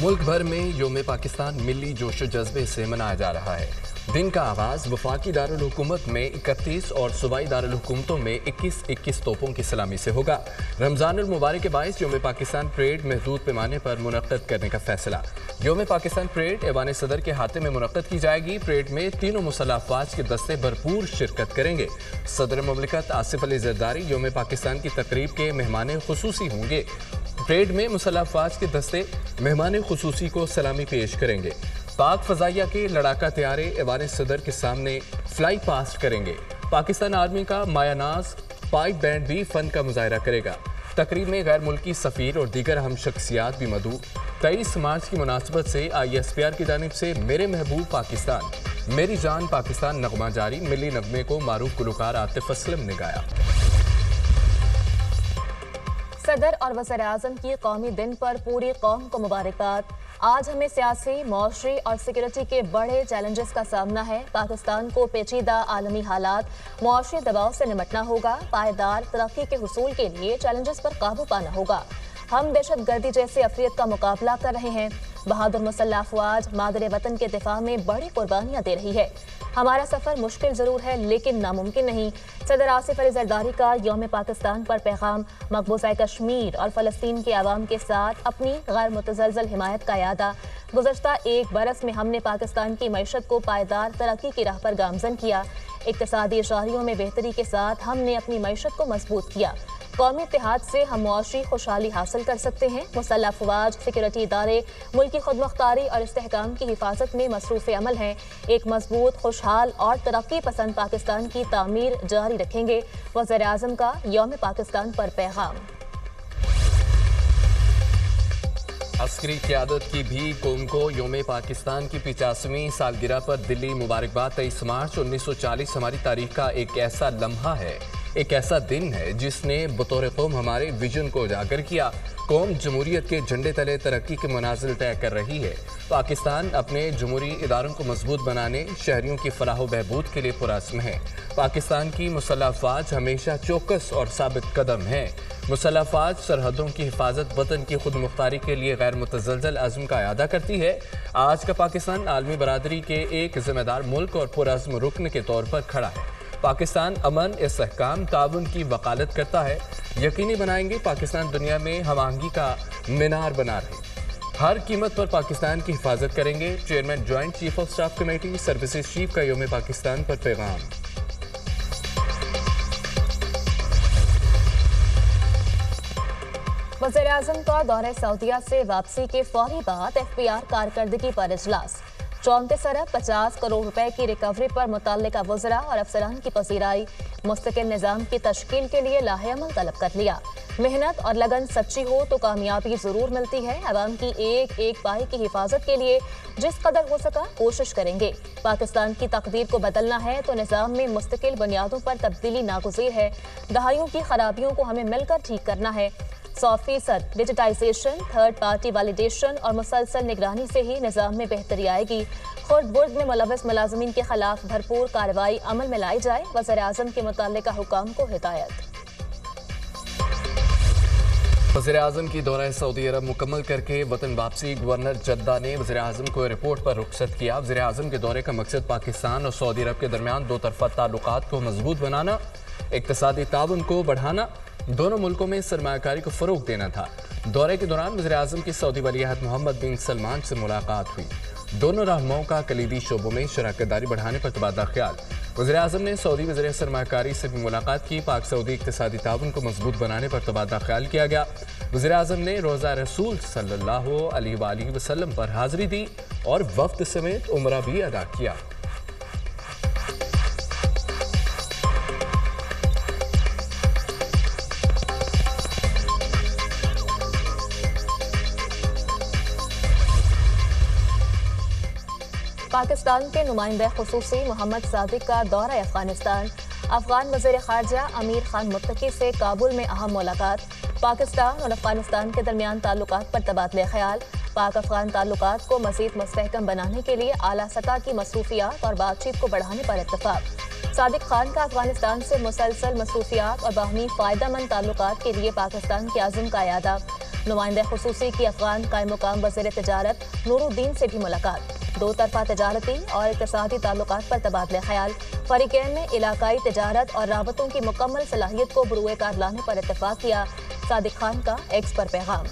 मुल्क भर में योम पाकिस्तान मिली जोशो जज्बे से मनाया जा रहा है। दिन का आगाज वफाकी दारुल हुकूमत में 31 और सूबाई दारुल हुकूमतों में 21-21 तोपों की सलामी से होगा। रमजानुल मुबारक के बाइस योम पाकिस्तान परेड महदूद पैमाने पर मुनक्कद करने का फैसला। योम पाकिस्तान परेड ऐवान सदर के हाथे में मुनक्कद की जाएगी। परेड में तीनों मुसल्लह अफवाज के दस्ते भरपूर शिरकत करेंगे। सदर मुमलिकत आसिफ अली जरदारी योम पाकिस्तान की तकरीब के मेहमान खुसूसी होंगे। परेड में मुसल्लह अफवाज के दस्ते मेहमान खुसूसी को सलामी पेश करेंगे। पाक फजाइया के लड़ाका तैयारे ऐवान सदर के सामने फ्लाई पास्ट करेंगे। पाकिस्तान आर्मी का मायानाज पाइप बैंड भी फन का मुजाहरा करेगा। तकरीब में गैर मुल्की सफ़ीर और दीगर अहम शख्सियात भी मौजूद। 23 मार्च की मुनासबत से ISPR की जानिब से मेरे महबूब पाकिस्तान मेरी जान पाकिस्तान नगमा जारी। मिली नगमे को मारूफ गुलकार आतिफ असलम ने गाया। सदर और वज़ीर-ए-आज़म की कौमी दिन पर पूरी कौम को मुबारकबाद। आज हमें सियासी, मौशरी और सिक्योरिटी के बड़े चैलेंजेस का सामना है। पाकिस्तान को पेचीदा आलमी हालात, मौशरी दबाव से निमटना होगा। पायदार तरक्की के हुसूल के लिए चैलेंजेस पर काबू पाना होगा। हम दहशत गर्दी जैसे अफरियत का मुकाबला कर रहे हैं। बहादुर मुसल्लह अफवाज मादरे वतन के दिफा में बड़ी कुर्बानियां दे रही है। हमारा सफ़र मुश्किल ज़रूर है लेकिन नामुमकिन नहीं। सदर आसिफ अली जरदारी का यौम पाकिस्तान पर पैगाम। मकबूजा कश्मीर और फ़लस्तीन के अवाम के साथ अपनी गैर मुतज़लज़ल हिमायत का यादा। गुज़श्ता एक बरस में हमने पाकिस्तान की मईशत को पायदार तरक्की की राह पर गामज़न किया। इक़्तिसादी इशारियों में बेहतरी के साथ हमने अपनी मईशत को मजबूत किया। कौमी इत्तेहाद से हम मुआशरी खुशहाली हासिल कर सकते हैं। मुसल्लह अफवाज, सिक्योरिटी इदारे मुल्की खुदमुख्तारी और इस्तेहकाम की हिफाजत में मसरूफ़ अमल हैं। एक मजबूत, खुशहाल और तरक्की पसंद पाकिस्तान की तामीर जारी रखेंगे। वज़ीर-ए-आज़म का यौम पाकिस्तान पर पैगाम। अस्करी क़यादत की भी कौम को यौम पाकिस्तान की 85वीं सालगिरह पर दिली मुबारकबाद। 23 मार्च 1940 हमारी तारीख का एक ऐसा लम्हा है, एक ऐसा दिन है जिसने बतौर कौम हमारे विजन को उजागर किया। कौम जमहूरियत के झंडे तले तरक्की के मनाजिल तय कर रही है। पाकिस्तान अपने जमहूरी इदारों को मजबूत बनाने, शहरियों की फलाह व बहबूद के लिए पुरअज़्म है। पाकिस्तान की मुसल्लह अफवाज हमेशा चौकस और साबित कदम है। मुसल्लह अफवाज सरहदों की हिफाजत, वतन की खुद मुख्तारी के लिए गैर मुतज़लज़ल अज़्म का अदा करती है। आज का पाकिस्तान आलमी बरादरी के एक जिम्मेदार मुल्क और पुरअज़्म रुकन के तौर पर खड़ा है। पाकिस्तान अमन, इस्तेहकाम, ताउन की वकालत करता है। यकीनी बनाएंगे पाकिस्तान दुनिया में हम आहंगी का मीनार बना रहे। हर कीमत पर पाकिस्तान की हिफाजत करेंगे। Chairman joint chief of staff committee services chief का यौम पाकिस्तान पर पैगाम। वज़ीर-ए-आज़म का दौरे सऊदीया से वापसी के फौरी बाद FPR कारकर्दगी पर इजलास। 34 अरब 50 करोड़ रुपए की रिकवरी पर मुतल्लिका वज़रा और अफसरान की पसीराई। मुस्तकिल निज़ाम की तश्कील के लिए लाहेअमल तलब कर लिया। मेहनत और लगन सच्ची हो तो कामयाबी ज़रूर मिलती है। अवाम की एक एक पाई की हिफाजत के लिए जिस कदर हो सका कोशिश करेंगे। पाकिस्तान की तकदीर को बदलना है तो निज़ाम में मुस्तकिल बुनियादों पर तब्दीली नागुज़ीर है। दहाइयों की खराबियों को हमें मिलकर ठीक करना है। 100% डिजिटाइजेशन, थर्ड पार्टी वैलिडेशन और मुसलसल निगरानी से ही निज़ाम में बेहतरी आएगी। खुर्द बुर्द में मुलव्वस मुलाज़िमीन के खिलाफ भरपूर कार्रवाई अमल में लाई जाए। वज़ीर-ए-आज़म के मुतल्लिका हुकाम को हिदायत। वज़ीर-ए-आज़म की दौरा सऊदी अरब मुकम्मल करके वतन वापसी। गवर्नर जद्दा ने वज़ीर-ए-आज़म को एयरपोर्ट पर रुखसत किया। वज़ीर-ए-आज़म के दौरे का मकसद पाकिस्तान और सऊदी अरब के दरमियान दो तरफ़ा ताल्लुकात को मजबूत बनाना, इक़्तिसादी ताउन को बढ़ाना, दोनों मुल्कों में सरमायाकारी को फ़रोग़ देना था। दौरे के दौरान वज़ीर-ए-आज़म की सऊदी वलीअहद मोहम्मद बिन सलमान से मुलाकात हुई। दोनों रहनुमाओं का कलीदी शोबों में शराकतदारी बढ़ाने पर तबादला ख्याल। वज़ीर-ए-आज़म ने सऊदी वज़ीर सरमायाकारी से भी मुलाकात की। पाक सऊदी इक़्तिसादी ताउन को मजबूत बनाने पर तबादला ख्याल किया गया। वज़ीर-ए-आज़म ने रोज़ा रसूल सल्लल्लाहु अलैहि वसल्लम पर हाज़िरी दी और वफ़द समेत उम्रा भी अदा किया। पाकिस्तान के नुमाइंदा खुसूसी मोहम्मद सादिक का दौरा अफगानिस्तान। अफगान वज़ीर ख़ारजा अमीर खान मुत्तकी से काबुल में अहम मुलाकात। पाकिस्तान और अफगानिस्तान के दरमियान ताल्लुकात पर तबादले ख्याल। पाक अफगान ताल्लुकात को मज़ीद मुस्तहकम बनाने के लिए आला सतह की मसरूफियात और बातचीत को बढ़ाने पर इत्तफाक। सादिक खान का अफगानिस्तान से मुसलसल मसरूफियात और बाहमी फ़ायदेमंद ताल्लुकात के लिए पाकिस्तान के आज़म का यादा। नुमाइंदा खुसूसी की अफगान कायम मुकाम वज़ीर तिजारत नूरुद्दीन से भी मुलाकात। दो तरफा तजारती और इक़्तिसादी ताल्लुकात पर तबादले ख्याल। फरीकैन ने इलाकाई तिजारत और राबतों की मुकम्मल सलाहियत को बरूए कार लाने पर इत्तफाक किया। सादिक खान का एक्स पर पैगाम।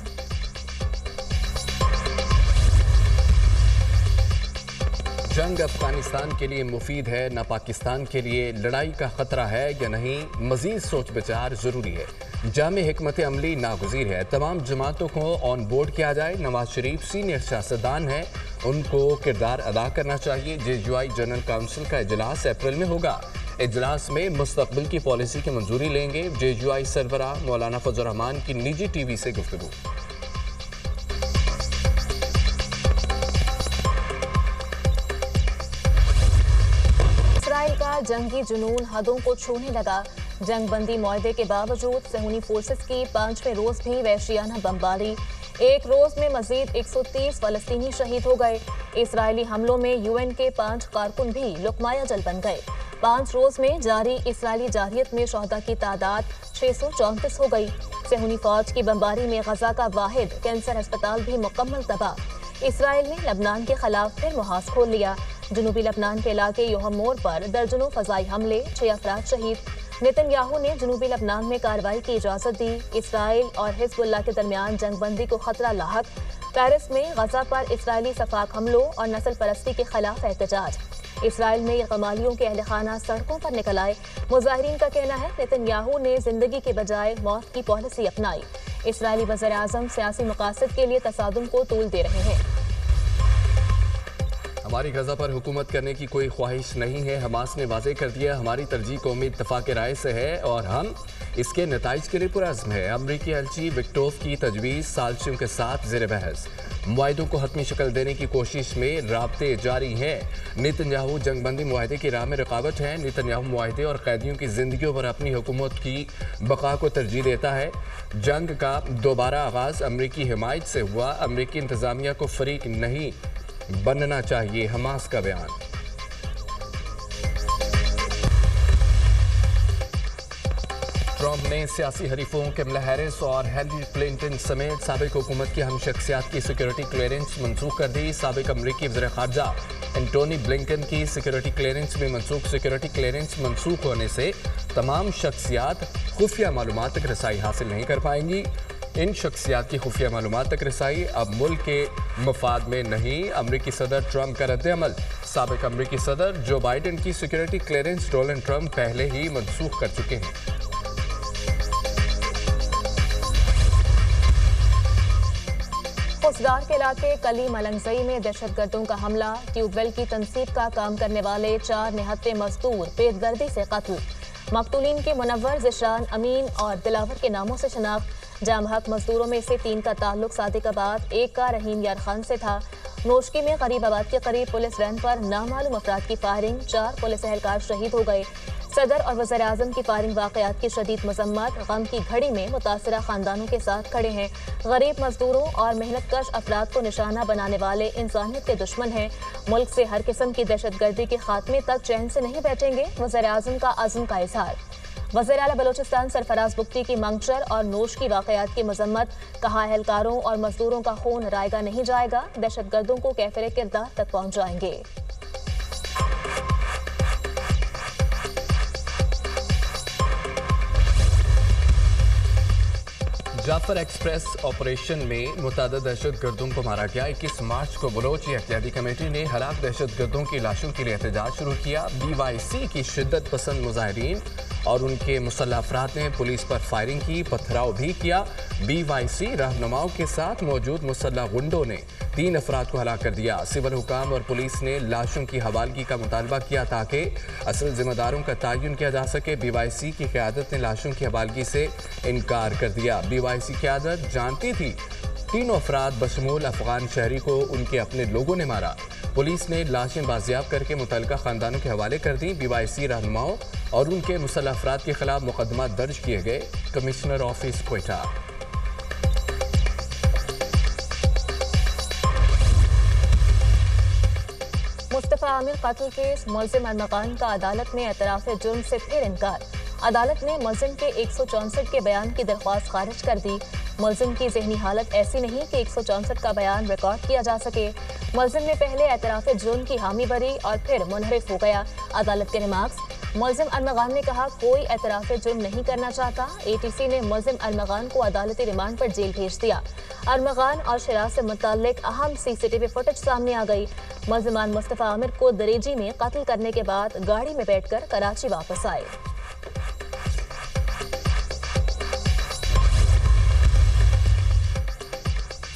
जंग अफगानिस्तान के लिए मुफीद है न पाकिस्तान के लिए, लड़ाई का खतरा है या नहीं, मजीद सोच विचार जरूरी है। जामे हिकमत अमली नागुज़ीर है, तमाम जमातों को ऑन बोर्ड किया जाए। नवाज शरीफ सीनियर सियासतदान हैं, उनको किरदार अदा करना चाहिए। JUI जनरल काउंसिल का इजलास अप्रैल में होगा। इजलास में मुस्तकबिल की पॉलिसी की मंजूरी लेंगे। JUI सरबराह मौलाना फजल रहमान की निजी TV से गुफ्तगू। इसराइल का जंगी जुनून हदों को छूने लगा। जंग बंदी मुआहदे के बावजूद सहूनी फोर्सेस की 5वें रोज भी वहशियाना बमबारी। एक रोज में मजीद 130 फलस्तीनी शहीद हो गए। इसराइली हमलों में UN के 5 कारकुन भी लुकमाया जल बन गए। 5 रोज में जारी इसराइली जारियत में शहदा की तादाद 634 हो गई। सहूनी फौज की बमबारी में गजा का वाहिद कैंसर अस्पताल भी मुकम्मल तबाह। इसराइल ने लबनान के खिलाफ फिर मुहाज खोल लिया। जनूबी लबनान के इलाके योहम मोड़ पर दर्जनों फजाई हमले, 6 अफराद शहीद। नेतन्याहू ने जनूबी लबनान में कार्रवाई की इजाजत दी। इसराइल और हिजबुल्लाह के दरमियान जंगबंदी को खतरा लाहक। पेरिस में गजा पर इसराइली सफाक हमलों और नस्ल परस्ती के खिलाफ एहतजाज। इसराइल में यकमालियों के अहल खाना सड़कों पर निकल आए। मुजाहिरीन का कहना है नेतन्याहू ने जिंदगी के बजाय मौत की पॉलिसी अपनाई। इसराइली वज़ीर आज़म सियासी मकासद के लिए तसादुम को तूल दे रहे हैं। हमारी गजा पर हुकूमत करने की कोई ख्वाहिश नहीं है। हमास ने वाज़ेह कर दिया, हमारी तरजीह कौमी इत्तफाक़ राय से है और हम इसके नताइज के लिए पुरअज़्म है। अमरीकी एलची विक्टोव की तजवीज़ सालसियों के साथ ज़ेर बहस। मुआहदों को हतमी शक्ल देने की कोशिश में राब्ते जारी हैं। नेतन्याहू जंगबंदी मुआहदे की राह में रुकावट है। नेतन्याहू मुआहदे और कैदियों की जिंदगियों पर अपनी हुकूमत की बका को तरजीह देता है। जंग का दोबारा आगाज़ अमरीकी हिमायत से हुआ। अमरीकी इंतज़ामिया को फरीक नहीं बनना चाहिए, हमास का बयान। ट्रंप ने सियासी हरीफों कमला हैरिस और हिलरी क्लिंटन समेत साबिक हुकूमत की हम शख्सियात की सिक्योरिटी क्लियरेंस मनसूख कर दी। साबिक अमरीकी वज़ीर ख़ारजा एंटोनी ब्लिंकन की सिक्योरिटी क्लियरेंस में मनसूख। सिक्योरिटी क्लियरेंस मनसूख होने से तमाम शख्सियात खुफिया मालूमात तक रसाई हासिल नहीं कर पाएंगी। इन शख्सियात की खुफिया मालूमात तक रसाई अब मुल्क के मफाद में नहीं। अमरीकी सदर ट्रंप का रद्द-ए-अमल। साबिक अमरीकी सदर जो बाइडन की सिक्योरिटी क्लियरेंस डोनाल्ड ट्रंप पहले ही मनसूख कर चुके हैं। खुसदार के इलाके कली मलंगजई में दहशतगर्दों का हमला। ट्यूबवेल की तनसीब का काम करने वाले 4 निहत्ते मजदूर पेटगर्दी से कत्ल। मकतूलीन के मुनव्वर, ज़िशान, अमीन और दिलावर के नामों से शनाख्त। जाम हक मजदूरों में से 3 का ताल्लुक सादिकाबाद, 1 का रहीम यार खान से था। नोशकी में गरीबाबाद के करीब पुलिस वैन पर नामालूम अफराद की फायरिंग, 4 पुलिस एहलकार शहीद हो गए। सदर और वज़ीर आज़म की फायरिंग वाक़यात की शदीद मज़म्मत। गम की घड़ी में मुतासरा खानदानों के साथ खड़े हैं। गरीब मजदूरों और मेहनतकश अफराद को निशाना बनाने वाले इंसानियत के दुश्मन हैं। मुल्क से हर किस्म की दहशतगर्दी के खात्मे तक चैन से नहीं बैठेंगे। वज़ीर आज़म का अज़्म का इज़हार। वज़ीर आला बलोचिस्तान सरफराज बुख्ती की मंगचर और नोश की वाक़यात की मज़म्मत। कहा एहलकारों और मजदूरों का खून रायगा नहीं जाएगा। दहशतगर्दों को कैफिर किरदार तक पहुँचाएंगे। जाफर एक्सप्रेस ऑपरेशन में मुतअद्दिद दहशतगर्दों को मारा गया। 21 मार्च को बलोच एहतियाती कमेटी ने हलाक दहशतगर्दों की लाशों के लिए एहतजाज शुरू किया। BYC की शिद्दत पसंद मुजाहिरीन और उनके मुसल्लह अफराद ने पुलिस पर फायरिंग की, पथराव भी किया। BYC रहनुमाओं के साथ मौजूद मुसल्लह गुंडों ने 3 अफराद को हलाक कर दिया। सिविल हुकाम और पुलिस ने लाशों की हवालगी का मुतालबा किया ताकि असल जिम्मेदारों का तयन किया जा सके। BYC की क़यादत ने लाशों की हवालगी से इनकार कर दिया। BYC क़यादत जानती थी 3 अफराद बशमूल अफगान शहरी को उनके अपने लोगों ने मारा। पुलिस ने लाशें बाजियाब करके मुतल्लिका खानदानों के हवाले कर दी। BYC रहनुमाओं और उनके मुसल्लह अफराद के खिलाफ मुकदमा दर्ज किए गए। Commissioner office Quetta. मुस्तफ़ा आमिर कत्ल केस मुलज़िम अरमगान का अदालत में एतराफ़ जुर्म से फिर इनकार। عدالت نے ملزم کے 164 کے بیان کی درخواست خارج کر دی۔ ملزم کی ذہنی حالت ایسی نہیں کہ 164 کا بیان ریکارڈ کیا جا سکے۔ ملزم نے پہلے اعتراف جرم کی حامی بھری اور پھر منحرف ہو گیا۔ عدالت کے ریمارکس: ملزم ارمغان نے کہا کوئی اعتراف جرم نہیں کرنا چاہتا۔ اے ٹی سی نے ملزم ارمغان کو عدالتی ریمانڈ پر جیل بھیج دیا۔ ارمغان اور شراز سے متعلق اہم سی سی ٹی وی فوٹیج سامنے آ گئی۔ ملزمان مصطفیٰ عامر کو دریجی میں قتل کرنے کے بعد گاڑی میں بیٹھ کر کراچی واپس آئے۔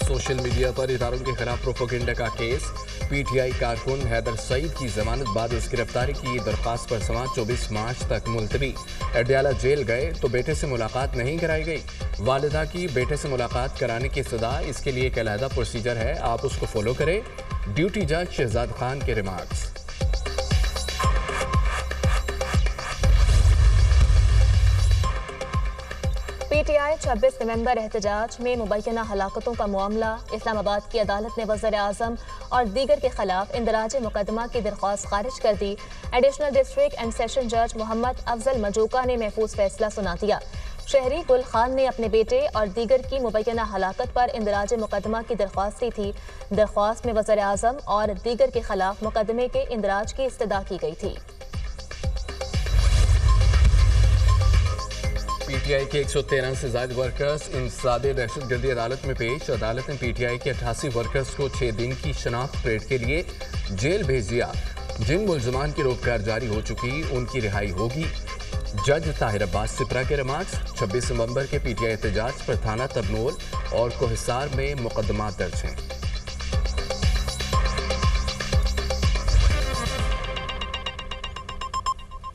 سوشل میڈیا پر اداروں کے خلاف پروپیگنڈا کا کیس۔ پی ٹی آئی کارکن حیدر سعید کی ضمانت بعد اس گرفتاری کی درخواست پر سماعت 24 مارچ تک ملتوی۔ اڈیالہ جیل گئے تو بیٹے سے ملاقات نہیں کرائی گئی۔ والدہ کی بیٹے سے ملاقات کرانے کی استدعا، اس کے لیے ایک علیحدہ پروسیجر ہے، آپ اس کو فالو کریں۔ ڈیوٹی جج شہزاد خان کے ریمارکس۔ پی ٹی آئی 26 نومبر احتجاج میں مبینہ ہلاکتوں کا معاملہ۔ اسلام آباد کی عدالت نے وزیر اعظم اور دیگر کے خلاف اندراج مقدمہ کی درخواست خارج کر دی۔ ایڈیشنل ڈسٹرکٹ اینڈ سیشن جج محمد افضل مجوکا نے محفوظ فیصلہ سنا دیا۔ شہری گل خان نے اپنے بیٹے اور دیگر کی مبینہ ہلاکت پر اندراج مقدمہ کی درخواست دی تھی۔ درخواست میں وزیر اعظم اور دیگر کے خلاف مقدمے کے اندراج کی استدعا کی گئی تھی۔ پی ٹی آئی کے 113 سے زائد ورکرز انسداد دہشت گردی عدالت میں پیش۔ عدالت نے پی ٹی آئی کے 88 ورکرز کو 6 دن کی شناخت پریڈ کے لیے جیل بھیج دیا۔ جن ملزمان کی روکار جاری ہو چکی ان کی رہائی ہوگی۔ جج طاہر عباس سپرا کے ریمارکس: 26 نومبر کے پی ٹی آئی احتجاج پر تھانہ ترنول اور کوہسار میں مقدمات درج ہیں۔